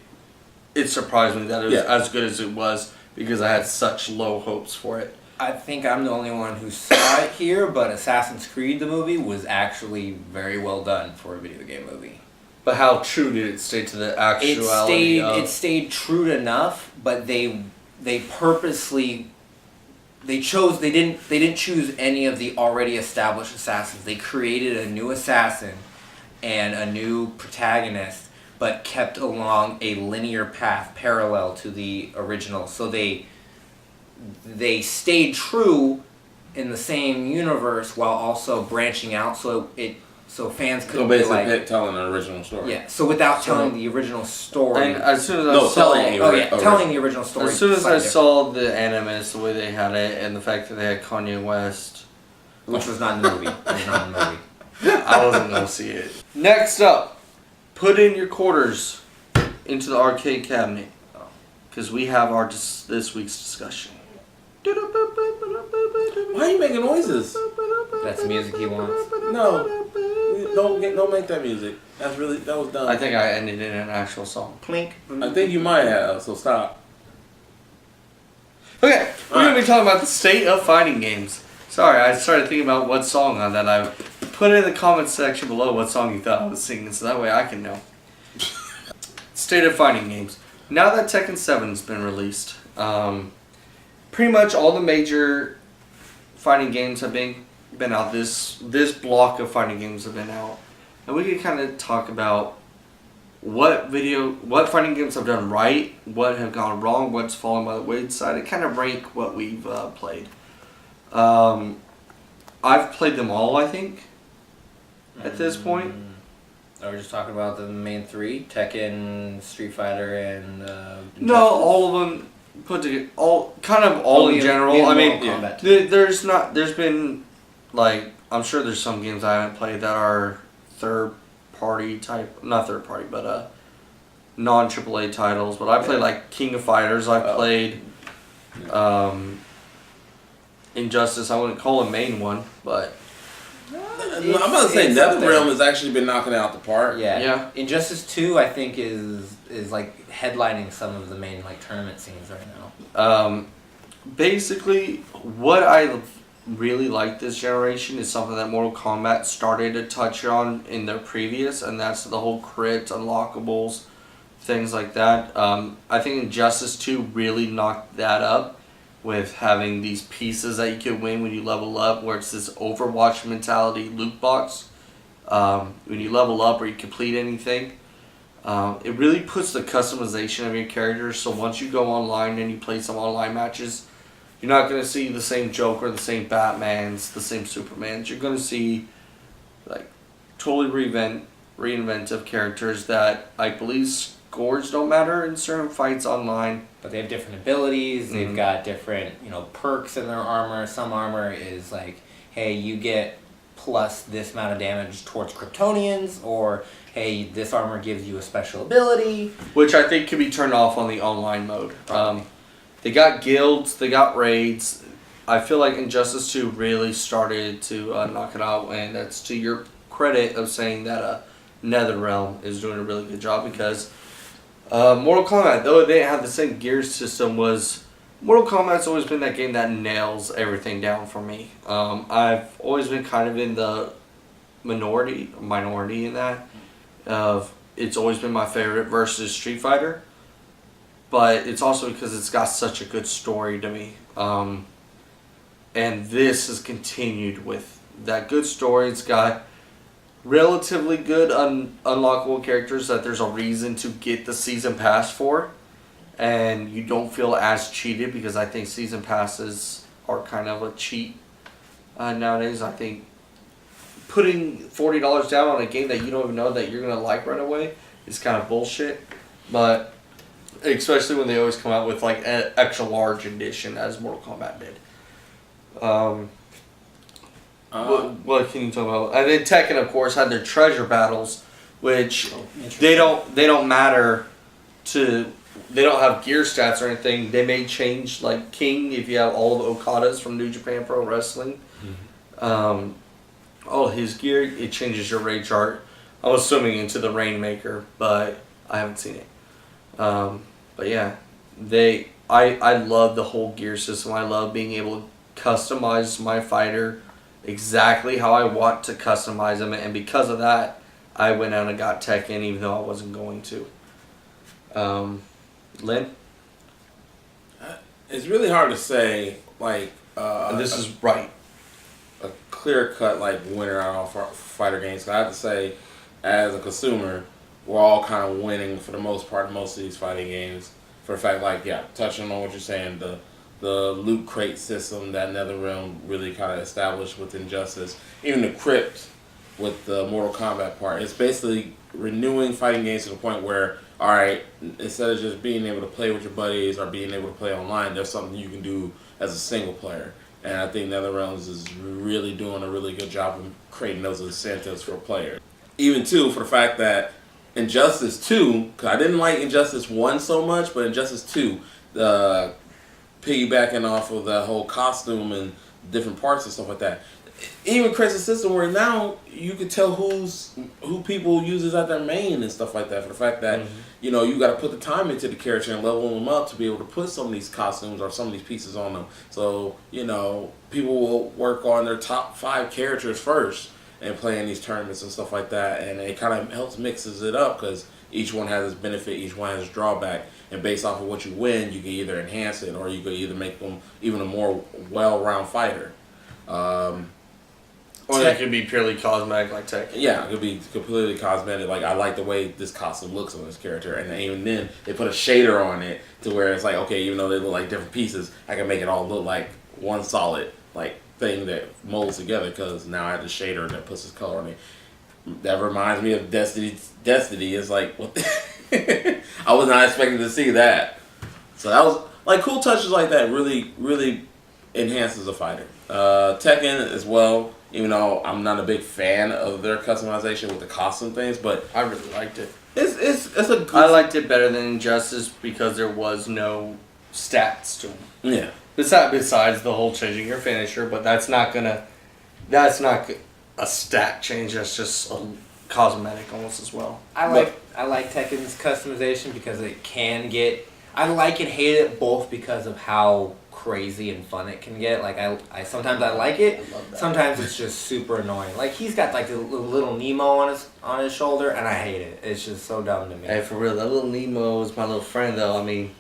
It surprised me that it was as good as it was because I had such low hopes for it. I think I'm the only one who saw it here, but Assassin's Creed, the movie, was actually very well done for a video game movie. But how true did it stay to the actuality? It stayed true enough, but they purposely they didn't choose any of the already established assassins. They created a new assassin and a new protagonist, but kept along a linear path parallel to the original. So they stayed true in the same universe while also branching out, so fans could So be basically like, telling an original story. yeah. So without telling the original story. And as soon as I No, saw, telling a- Oh yeah, telling the original story. as soon as I slightly saw the animus, the way they had it, and the fact that they had Kanye West, different, which was not in the movie. It was not in the movie. I wasn't gonna see it. Next up, put in your quarters into the arcade cabinet, because we have our this week's discussion. Why are you making noises? That's the music he wants. No, don't make that music. That was dumb. I think I ended in an actual song. Plink. I think you might have. So stop. Okay, we're gonna be talking about the state of fighting games. Sorry, I started thinking about what song that I put in the comments section below what song you thought I was singing, so that way I can know. State of fighting games. Now that Tekken 7's been released, pretty much all the major fighting games have been out. This block of fighting games have been out, and we can kind of talk about what fighting games have done right, what have gone wrong, what's fallen by the wayside, and kind of rank what we've played. I've played them all, I think, at this point. Are we just talking about the main three? Tekken, Street Fighter, and No, all of them put together, all in general. I mean, there's been, like, I'm sure there's some games I haven't played that are third-party type, not third-party, but non-AAA titles. But I played, like, King of Fighters. I played Injustice. I wouldn't call a main one, but... I'm about to say NetherRealm has actually been knocking it out the park. Yeah. Injustice 2, I think, is like headlining some of the main like tournament scenes right now. Basically, what I really like this generation is something that Mortal Kombat started to touch on in their previous, and that's the whole crit, unlockables, things like that. I think Injustice 2 really knocked that up with having these pieces that you can win when you level up, where it's this Overwatch mentality loot box. When you level up or you complete anything, it really puts the customization of your characters. So once you go online and you play some online matches, you're not going to see the same Joker, the same Batmans, the same Supermans. You're going to see like totally reinventive characters that I believe scores don't matter in certain fights online. But they have different abilities. They've got different, perks in their armor. Some armor is like, hey, you get plus this amount of damage towards Kryptonians, or hey, this armor gives you a special ability. Which I think can be turned off on the online mode. They got guilds, they got raids. I feel like Injustice 2 really started to knock it out, and that's to your credit of saying that NetherRealm is doing a really good job, because Mortal Kombat, though it didn't have the same gear system, Mortal Kombat's always been that game that nails everything down for me. I've always been kind of in the minority in that. It's always been my favorite versus Street Fighter. But it's also because it's got such a good story to me. And this has continued with that good story. It's got relatively good unlockable characters that there's a reason to get the season pass for, and you don't feel as cheated, because I think season passes are kind of a cheat nowadays. I think putting $40 down on a game that you don't even know that you're gonna like right away is kind of bullshit. But especially when they always come out with like an extra large edition, as Mortal Kombat did. What can you talk about? And then Tekken, of course, had their treasure battles, which they don't matter to. They don't have gear stats or anything. They may change, like King, if you have all the Okadas from New Japan Pro Wrestling. All his gear, it changes your raid chart. I'm assuming into the Rainmaker, but I haven't seen it. But yeah, I love the whole gear system. I love being able to customize my fighter exactly how I want to customize them, and because of that, I went out and got Tekken even though I wasn't going to. Lynn? It's really hard to say, like... and this is right. A clear-cut, like, winner out of fighter games. I have to say, as a consumer, we're all kind of winning for the most part in most of these fighting games. For the fact, like, touching on what you're saying, the loot crate system that NetherRealm really kind of established with Injustice. Even the crypt with the Mortal Kombat part. It's basically renewing fighting games to the point where, alright, instead of just being able to play with your buddies or being able to play online, there's something you can do as a single player. And I think NetherRealms is really doing a really good job of creating those incentives for players. Even, too, for the fact that Injustice 2, because I didn't like Injustice 1 so much, but Injustice 2, piggybacking off of that whole costume and different parts and stuff like that, even creates a system where now you can tell who people uses at their main and stuff like that, for the fact that you got to put the time into the character and level them up to be able to put some of these costumes or some of these pieces on them. So people will work on their top 5 characters first, and playing these tournaments and stuff like that, and it kind of helps mixes it up because each one has its benefit, each one has its drawback, and based off of what you win, you can either enhance it or you can either make them even a more well-rounded fighter. Or it could be purely cosmetic like Tekken. Yeah, it could be completely cosmetic. Like, I like the way this costume looks on this character, and even then they put a shader on it to where it's like, okay, even though they look like different pieces, I can make it all look like one solid like thing that molds together because now I have the shader that puts this color on it. That reminds me of Destiny. Destiny is like, what? I was not expecting to see that. So that was like cool touches like that. Really, really enhances a fighter. Tekken as well. Even though I'm not a big fan of their customization with the costume things, but I really liked it. It's a good. I liked it better than Injustice because there was no stats to it. Yeah. Besides the whole changing your finisher, but that's not a stat change. That's just a cosmetic almost as well. I like Tekken's customization because it can get. I like and hate it both because of how crazy and fun it can get. Like I sometimes I like it. I love that. Sometimes it's just super annoying. Like he's got like the little Nemo on his shoulder, and I hate it. It's just so dumb to me. Hey, for real, that little Nemo is my little friend though. I mean,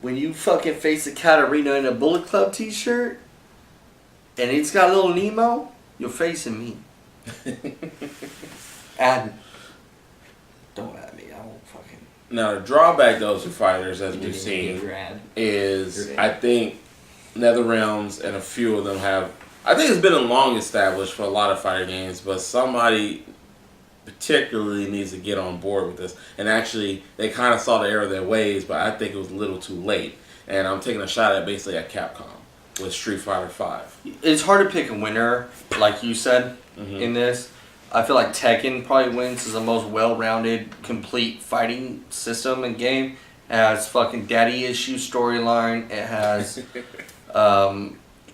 when you fucking face a Katarina in a Bullet Club t-shirt, and it's got a little Nemo, you're facing me. And don't at me. I won't fucking. Now the drawback though to fighters, as we've seen, is I think NetherRealms and a few of them have. I think it's been long established for a lot of fighter games, but somebody particularly needs to get on board with this. And actually, they kind of saw the error of their ways, but I think it was a little too late. And I'm taking a shot at basically at Capcom with Street Fighter V. It's hard to pick a winner, like you said, in this. I feel like Tekken probably wins as the most well-rounded, complete fighting system and game. It has fucking daddy issue storyline. It has,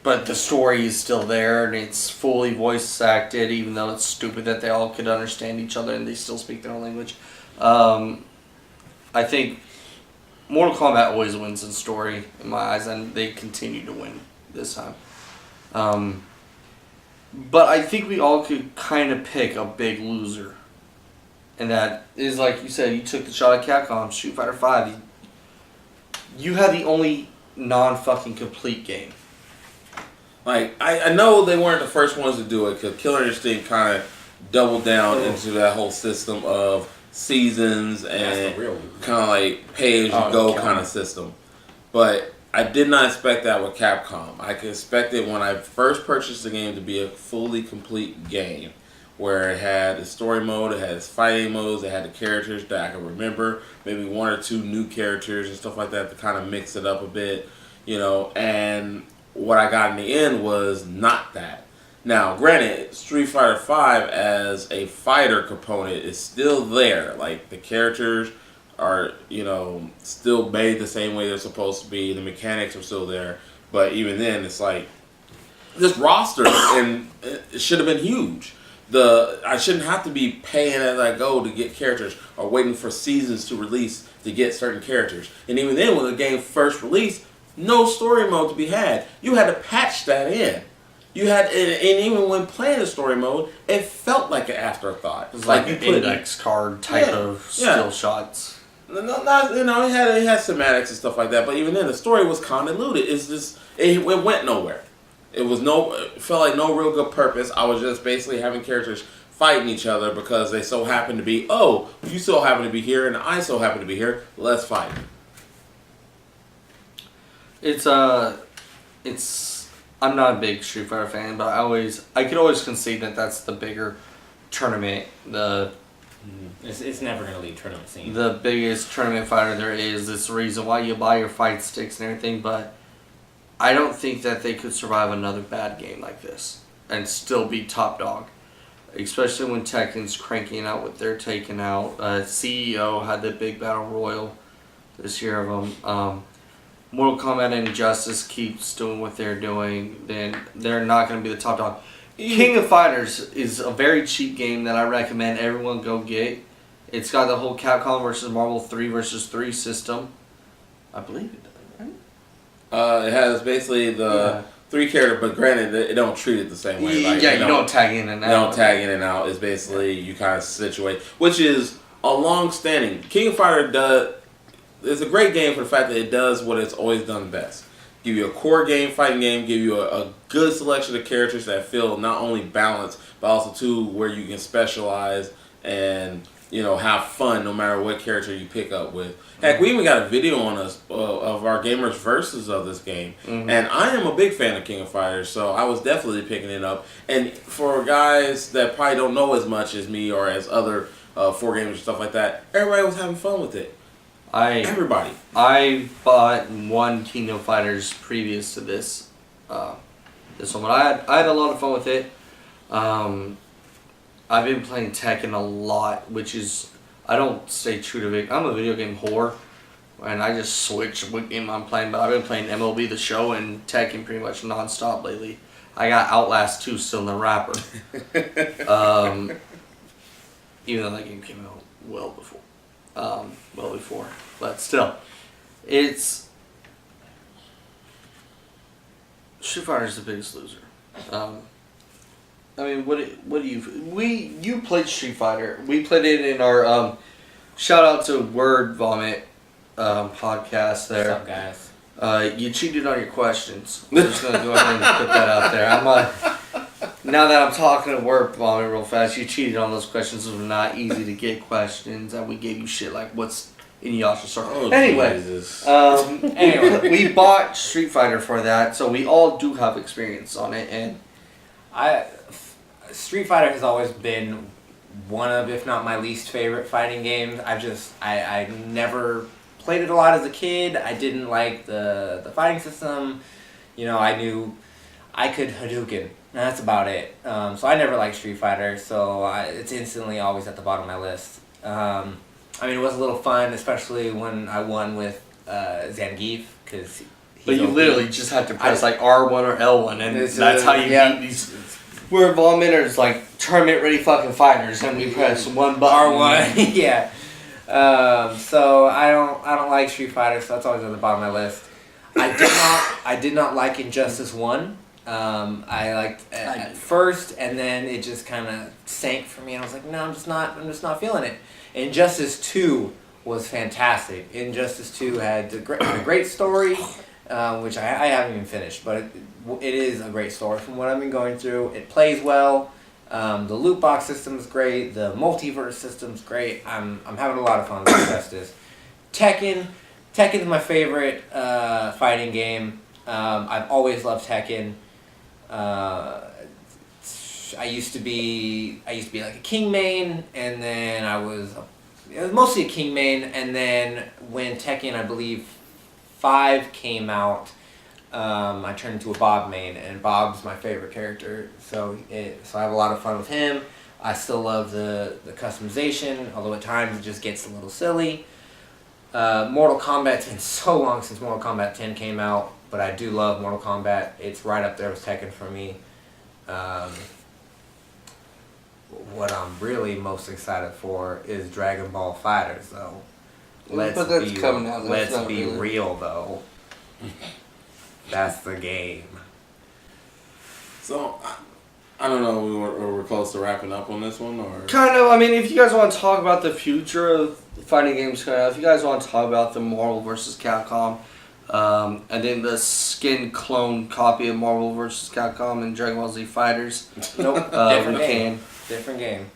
but the story is still there and it's fully voice acted, even though it's stupid that they all could understand each other and they still speak their own language. I think Mortal Kombat always wins in story in my eyes, and they continue to win this time. But I think we all could kind of pick a big loser. And that is, like you said, you took the shot at Capcom, Street Fighter V. You had the only non-fucking complete game. Like, I know they weren't the first ones to do it, because Killer Instinct kind of doubled down into that whole system of seasons and kind of like pay-as-you-go kind of system. But I did not expect that with Capcom. I expected when I first purchased the game to be a fully complete game, where it had the story mode, it had its fighting modes, it had the characters that I can remember, maybe one or two new characters and stuff like that to kind of mix it up a bit, you know. And what I got in the end was not that. Now, granted, Street Fighter V as a fighter component is still there. Like, the characters are, you know, still made the same way they're supposed to be. The mechanics are still there. But even then, it's like, this roster, and it should have been huge. I shouldn't have to be paying as I go to get characters or waiting for seasons to release to get certain characters. And even then, when the game first released, no story mode to be had. You had to patch that in. You had, and even when playing the story mode, it felt like an afterthought. It was like an index card type of still shots. No, not, you know, it had cinematics and stuff like that, but even then, the story was convoluted. It's just, it went nowhere. It felt like no real good purpose. I was just basically having characters fighting each other because they so happen to be, oh, you so happen to be here and I so happen to be here, let's fight. I'm not a big Street Fighter fan, but I could always concede that that's the bigger tournament, It's never going to leave tournament scene. The biggest tournament fighter there is. It's the reason why you buy your fight sticks and everything, but I don't think that they could survive another bad game like this and still be top dog. Especially when Tekken's cranking out what they're taking out. CEO had the big battle royal this year of them. Mortal Kombat and Injustice keeps doing what they're doing, then they're not going to be the top dog. King of Fighters is a very cheap game that I recommend everyone go get. It's got the whole Capcom versus Marvel 3 versus 3 system. I believe it does, right? It has basically the 3 character, but granted, it don't treat it the same way. Like, yeah, you don't tag in and out. You don't tag in and out. It's basically you kind of situate, which is a long-standing. King of Fighter it's a great game for the fact that it does what it's always done best. Give you a core game, fighting game, give you a good selection of characters that feel not only balanced, but also too where you can specialize and have fun no matter what character you pick up with. Heck, we even got a video on us of our gamers versus of this game, and I am a big fan of King of Fighters, so I was definitely picking it up. And for guys that probably don't know as much as me or as other 4 gamers and stuff like that, everybody was having fun with it. Everybody. I bought 1 King of Fighters previous to this. This one, but I had a lot of fun with it. I've been playing Tekken a lot, which is, I don't stay true to it. I'm a video game whore, and I just switch what game I'm playing. But I've been playing MLB The Show and Tekken pretty much nonstop lately. I got Outlast 2 still in the wrapper, even though that game came out well before. But still, it's Street Fighter is the biggest loser. I mean, what do you played Street Fighter? We played it in our shout out to Word Vomit podcast there. What's up, guys? You cheated on your questions. I'm just gonna go ahead and put that out there. Now that I'm talking to Word Vomit real fast, you cheated on those questions. Those were not easy to get questions, and we gave you shit like what's in Yasha's story. Oh, anyway, Jesus. We bought Street Fighter for that, so we all do have experience on it, and Street Fighter has always been one of, if not my least favorite fighting games. I never played it a lot as a kid. I didn't like the fighting system. I knew I could Hadouken. That's about it. So I never liked Street Fighter, so it's instantly always at the bottom of my list. I mean, it was a little fun, especially when I won with Zangief, because. But you literally just had to press like R1 or L1, and that's how you beat these. We're vomiters, like tournament ready fucking fighters, and we press one button. R1, yeah. So I don't like Street Fighter, so that's always at the bottom of my list. I did not like Injustice 1. I liked at first, and then it just kind of sank for me. I was like, no, I'm just not feeling it. Injustice 2 was fantastic. Injustice 2 had a great story, which I haven't even finished, but it is a great story from what I've been going through. It plays well. The loot box system is great. The multiverse system's great. I'm having a lot of fun with Injustice. Tekken's my favorite fighting game. I've always loved Tekken. I used to be like a King main, and then it was mostly a King main, and then when Tekken, I believe, 5 came out, I turned into a Bob main, and Bob's my favorite character, so I have a lot of fun with him. I still love the customization, although at times it just gets a little silly. Mortal Kombat's been so long since Mortal Kombat 10 came out, but I do love Mortal Kombat. It's right up there with Tekken for me. What I'm really most excited for is Dragon Ball FighterZ, though. Let's be real, though. That's the game. So, I don't know, we're close to wrapping up on this one, or? Kind of. I mean, if you guys want to talk about the future of fighting games, if you guys want to talk about the Marvel vs. Capcom, and then the skin clone copy of Marvel vs. Capcom and Dragon Ball Z Fighters, Nope, different game.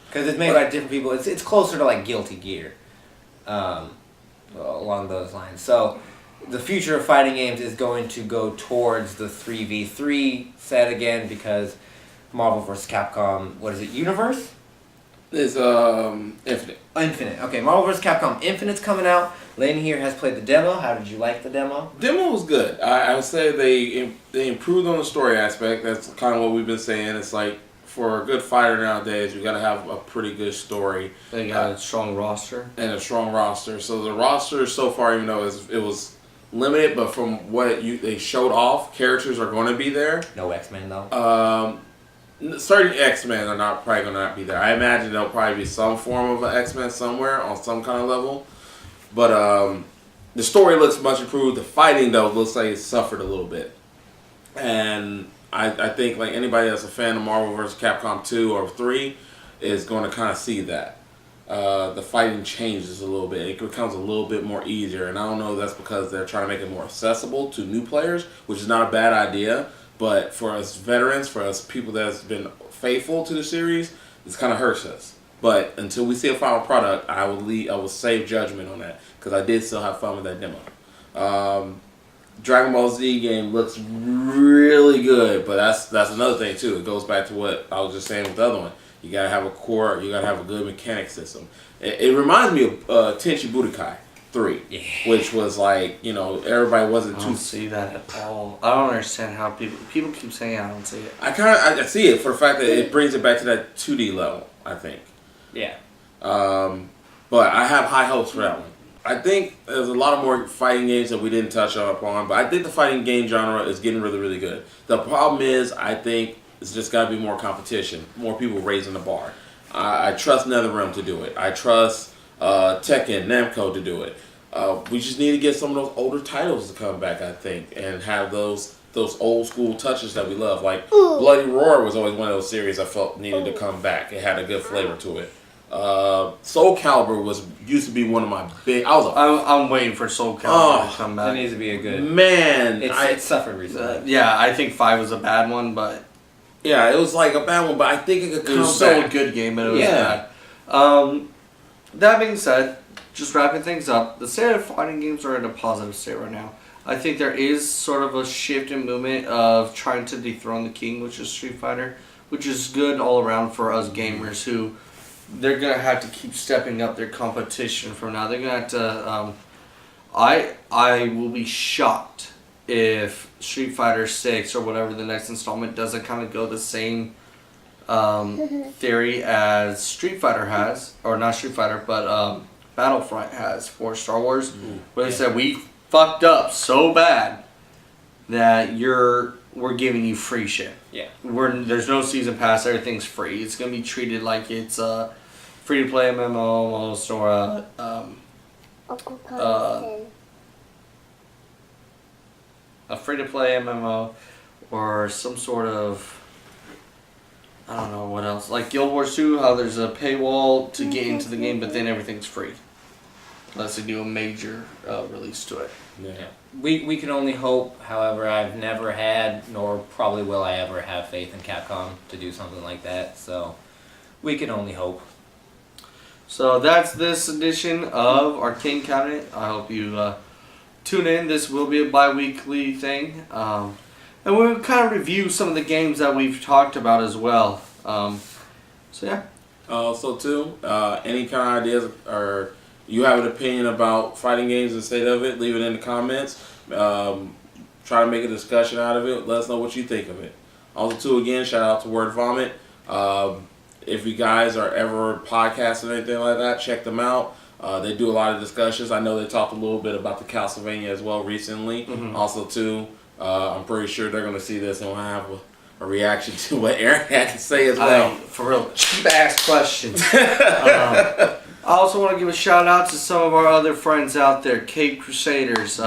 Because it's made by different people. It's closer to like Guilty Gear, along those lines. So, the future of fighting games is going to go towards the 3v3 set again, because Marvel vs. Capcom, what is it, Universe? It's Infinite. Infinite. Okay, Marvel vs. Capcom Infinite's coming out. Lane here has played the demo. How did you like the demo? Demo was good. I would say they improved on the story aspect. That's kind of what we've been saying. It's like, for a good fighter nowadays, you got to have a pretty good story. They got a strong roster. And a strong roster. So the roster so far, even though it was limited, but from what they showed off, characters are going to be there. No X-Men though. Certain X-Men are probably going to not be there. I imagine there'll probably be some form of an X-Men somewhere on some kind of level. But the story looks much improved. The fighting, though, looks like it suffered a little bit. And I think like anybody that's a fan of Marvel vs. Capcom 2 or 3 is going to kind of see that. The fighting changes a little bit. It becomes a little bit more easier. And I don't know if that's because they're trying to make it more accessible to new players, which is not a bad idea. But for us veterans, for us people that's been faithful to the series, this kind of hurts us. But until we see a final product, I will save judgment on that because I did still have fun with that demo. Dragon Ball Z game looks really good, but that's another thing too. It goes back to what I was just saying with the other one. You gotta have a core. You gotta have a good mechanic system. It reminds me of Tenchi Budokai 3, which was like everybody wasn't I too. don't see that at all. I don't understand how people keep saying I don't see it. I see it for the fact that it brings it back to that 2D level. I think. Yeah. But I have high hopes for that one. I think there's a lot of more fighting games that we didn't touch upon, but I think the fighting game genre is getting really, really good. The problem is, I think it's just got to be more competition, more people raising the bar. I trust NetherRealm to do it. I trust Tekken, Namco to do it. We just need to get some of those older titles to come back, I think, and have those old school touches that we love. Like Bloody Roar was always one of those series I felt needed to come back. It had a good flavor to it. Soul Calibur used to be one of my big. I'm waiting for Soul Calibur to come It back. needs to be a good. Man, It's suffered recently. Yeah, I think 5 was a bad one, but yeah, it was like a bad one, but I think it could it come was still back. a good game, but it was bad. That being said, just wrapping things up, the state of fighting games are in a positive state right now. I think there is sort of a shift in movement of trying to dethrone the king, which is Street Fighter, which is good all around for us gamers who they're going to have to keep stepping up their competition from now. They're going to have to... I will be shocked if Street Fighter 6 or whatever the next installment doesn't kind of go the same theory as Street Fighter has, or not Street Fighter, but Battlefront has for Star Wars, where they said we fucked up so bad that we're giving you free shit. Yeah. There's no season pass, everything's free. It's gonna be treated like it's a free to play MMO almost, or a free to play MMO, or some sort of, I don't know what else. Like Guild Wars 2, how there's a paywall to get into the game, but then everything's free. Unless they do a major release to it. Yeah. We can only hope. However, I've never had, nor probably will I ever have faith in Capcom to do something like that. So we can only hope. So that's this edition of Arcane Cabinet. I hope you tune in. This will be a bi-weekly thing. And we'll kind of review some of the games that we've talked about as well. So yeah. Also too, any kind of ideas or you have an opinion about fighting games and the state of it, leave it in the comments. Try to make a discussion out of it. Let us know what you think of it. Also too, again, shout out to Word Vomit. If you guys are ever podcasting or anything like that, check them out. They do a lot of discussions. I know they talked a little bit about the Castlevania as well recently. Mm-hmm. Also too, I'm pretty sure they're going to see this and we'll have a reaction to what Aaron had to say as well. For real, cheap ass questions. I also want to give a shout out to some of our other friends out there, Capeless Crusaders.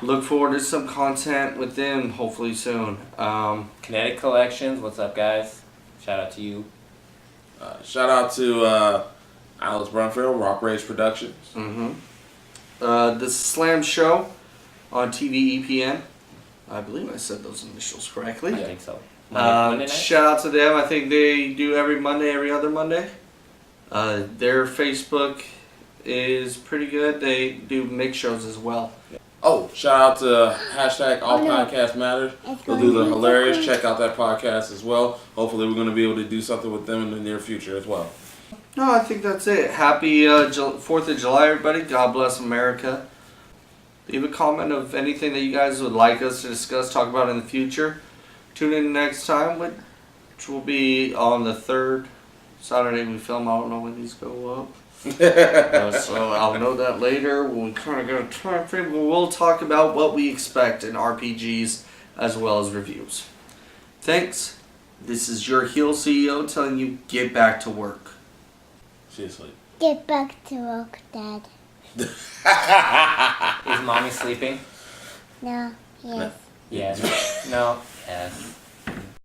Look forward to some content with them hopefully soon. Kinetic Collections, what's up, guys? Shout out to you. Shout out to Alex Brunfield, Rock Rage Productions. The Slam Show on TVEPN. I believe I said those initials correctly. I think so. Monday night? Shout out to them. I think they do every Monday, every other Monday. Their Facebook is pretty good. They do mix shows as well. Oh, shout out to hashtag All Podcast Matters. They'll do the hilarious. Check out that podcast as well. Hopefully we're going to be able to do something with them in the near future as well. No, I think that's it. Happy 4th of July, everybody. God bless America. Leave a comment of anything that you guys would like us to discuss, talk about in the future. Tune in next time, which will be on the 3rd Saturday we film. I don't know when these go up. So I'll know that later when we kind of get a time frame. We'll talk about what we expect in RPGs as well as reviews. Thanks. This is your Heel CEO telling you get back to work. Seriously. Get back to work, Dad. Is mommy sleeping? No, yes. Yes. No. Yes.